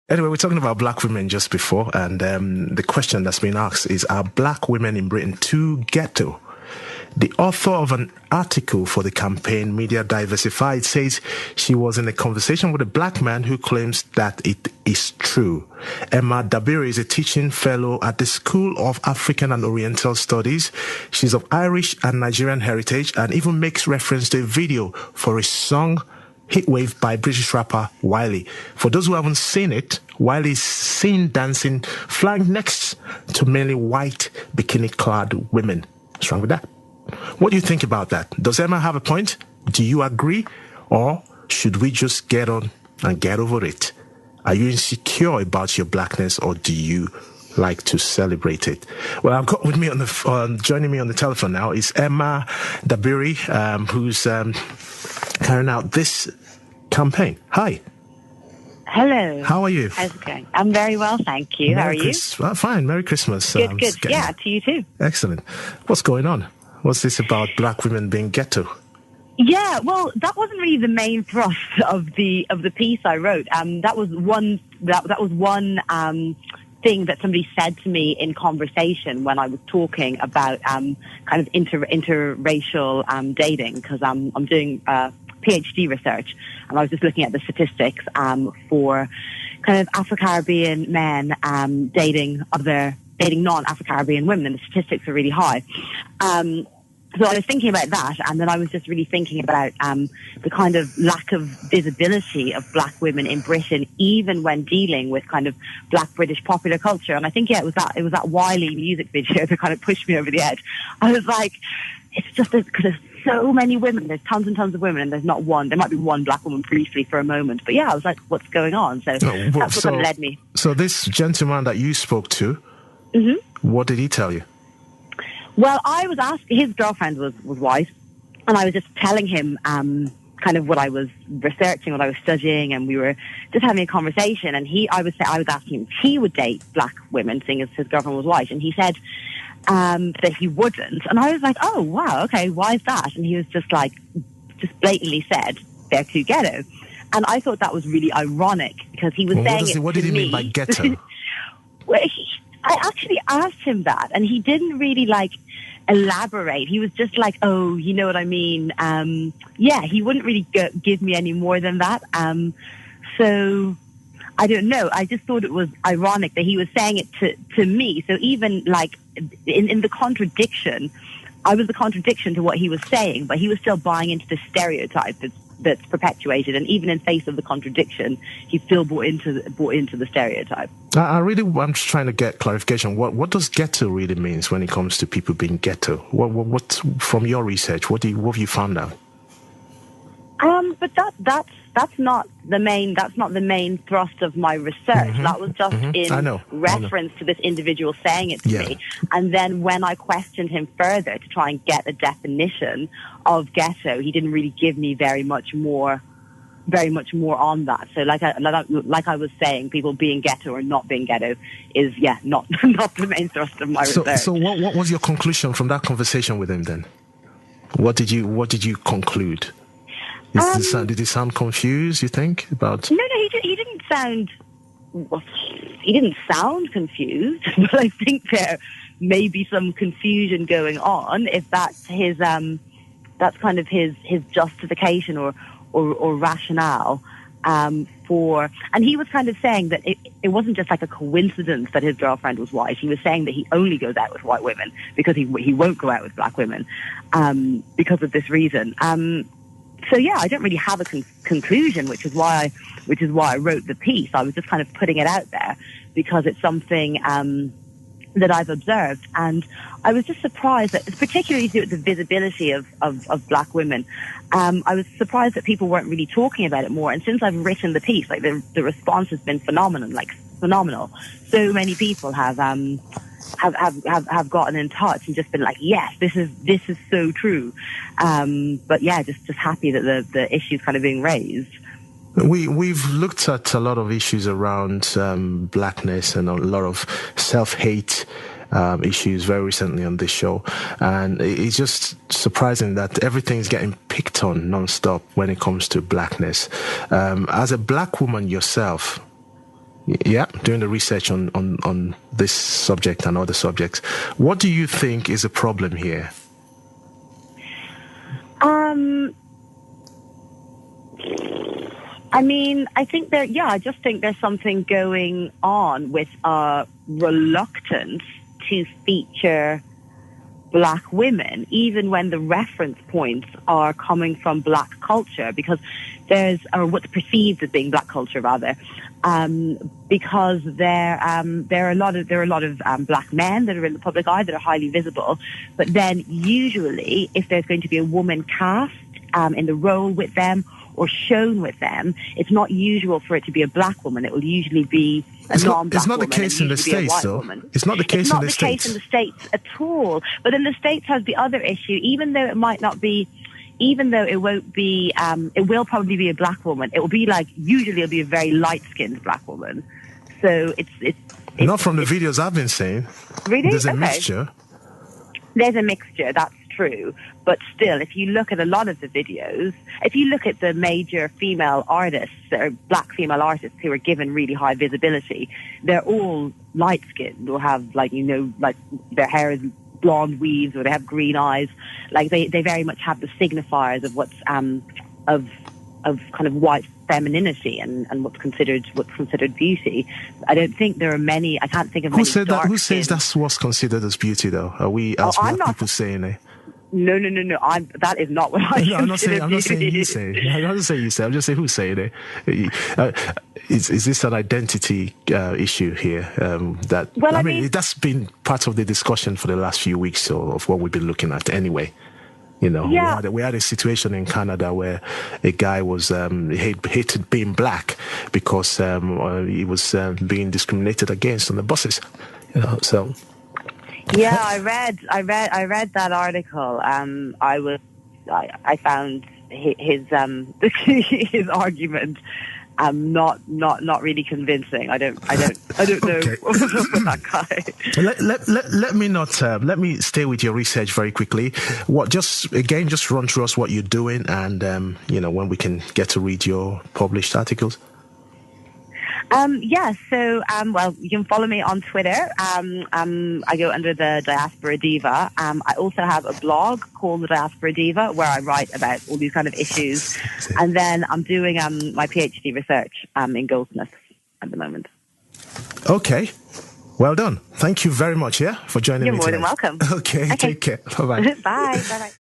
Anyway, we're talking about black women just before, and the question that's been asked is, are black women in Britain too ghetto? The author of an article for the campaign Media Diversified says she was in a conversation with a black man who claims that it is true. Emma Dabiri is a teaching fellow at the School of African and Oriental Studies. She's of Irish and Nigerian heritage and even makes reference to a video for a song Heatwave by British rapper Wiley. For those who haven't seen it, Wiley is seen dancing flying next to mainly white bikini-clad women. What's wrong with that? What do you think about that? Does Emma have a point? Do you agree? Or should we just get on and get over it? Are you insecure about your blackness, or do you like to celebrate it? Well, I've got with me joining me on the telephone now is Emma Dabiri, who's carrying out this campaign. Hi. Hello. How are you? How's it going? I'm very well, thank you. How are you? Well, fine. Merry Christmas. Good. Yeah, to you too. Excellent. What's going on? What's this about black women being ghetto? Yeah, well, that wasn't really the main thrust of the piece I wrote. That was one thing that somebody said to me in conversation when I was talking about kind of interracial dating, because I'm doing PhD research, and I was just looking at the statistics for kind of Afro-Caribbean men dating non-Afro-Caribbean women, and the statistics are really high. So I was thinking about that, and then I was just really thinking about the kind of lack of visibility of black women in Britain, even when dealing with kind of black British popular culture. And I think, it was that Wiley music video that kind of pushed me over the edge. I was like, it's just because there's so many women, there's tons and tons of women, and there's not one. There might be one black woman briefly for a moment, but yeah, I was like, what's going on? So that's what kind of led me. So this gentleman that you spoke to, what did he tell you? Well, I was asking, his girlfriend was white, and I was just telling him kind of what I was researching, what I was studying, and we were just having a conversation. And I was asking him if he would date black women, seeing as his girlfriend was white, and he said that he wouldn't. And I was like, oh wow, okay, why is that? And he was just blatantly said they're too ghetto. And I thought that was really ironic, because he was saying what did he mean by ghetto? Well, I actually asked him that, and he didn't really elaborate. He was just like, oh, you know what I mean? Yeah, he wouldn't really give me any more than that. So I don't know. I just thought it was ironic that he was saying it to me. So even in the contradiction, I was the contradiction to what he was saying, but he was still buying into the stereotype that's perpetuated, and even in face of the contradiction, he still bought into the stereotype. I'm just trying to get clarification. What does ghetto really means when it comes to people being ghetto? What from your research? What have you found out? But that's not the main thrust of my research. That was just in reference to this individual saying it to me. And then when I questioned him further to try and get a definition of ghetto, he didn't really give me very much more on that. So like I was saying, people being ghetto or not being ghetto is not the main thrust of my research. So what was your conclusion from that conversation with him then? What did you conclude? Did he sound confused, you think, about? No, he didn't sound. Well, he didn't sound confused, but I think there may be some confusion going on if that's his. That's kind of his justification or rationale for. And he was kind of saying that it wasn't just like a coincidence that his girlfriend was white. He was saying that he only goes out with white women because he won't go out with black women because of this reason. So yeah, I don't really have a conclusion, which is why I wrote the piece. I was just kind of putting it out there because it's something that I've observed, and I was just surprised that, particularly due to the visibility of black women, I was surprised that people weren't really talking about it more. And since I've written the piece, the response has been phenomenal. So many people have gotten in touch and just been like, yes, this is so true. But yeah, just happy that the issue's kind of being raised. We've looked at a lot of issues around blackness and a lot of self-hate issues very recently on this show, and it's just surprising that everything's getting picked on non-stop when it comes to blackness. As a black woman yourself, Yeah, doing the research on this subject and other subjects. What do you think is the problem here? I mean, I think I just think there's something going on with a reluctance to feature black women, even when the reference points are coming from black culture, because or what's perceived as being black culture rather, because there are a lot of black men that are in the public eye that are highly visible, but then usually if there's going to be a woman cast in the role with them or shown with them, it's not usual for it to be a black woman. It will usually be a non-black woman. It's not the case in the States, though. It's not the case in the States. It's not the case in the States at all. But in the States has the other issue, even though it might not be, even though it won't be, it will probably be a black woman. It will be usually it'll be a very light-skinned black woman. So it's not from the videos I've been seeing. Really? There's a mixture. There's a mixture, that's true. But still, if you look at a lot of the videos, if you look at the major female artists, or black female artists who are given really high visibility, they're all light-skinned or have, their hair is blonde weaves or they have green eyes. They very much have the signifiers of what's, of kind of white femininity and what's considered beauty. I don't think there are many. I can't think of many. Who says that's what's considered as beauty, though? Are we as black people saying it? No. That is not what I. I'm not saying you say. I'm not saying you say. I'm just saying who's saying it. Is this an identity issue here? I mean, that's been part of the discussion for the last few weeks of what we've been looking at. Anyway. Yeah. We had a situation in Canada where a guy was hated being black because he was being discriminated against on the buses. So. Yeah, I read that article. I found his his argument not really convincing. I don't know what's up with that guy. Let me stay with your research very quickly. Just run through us what you're doing and when we can get to read your published articles. So you can follow me on Twitter. I go under the Diaspora Diva. I also have a blog called the Diaspora Diva where I write about all these kind of issues. And then I'm doing my PhD research in goldsmiths at the moment. Okay. Well done. Thank you very much, for joining me today. You're more than welcome. Okay, take care. Bye-bye. Bye. Bye-bye.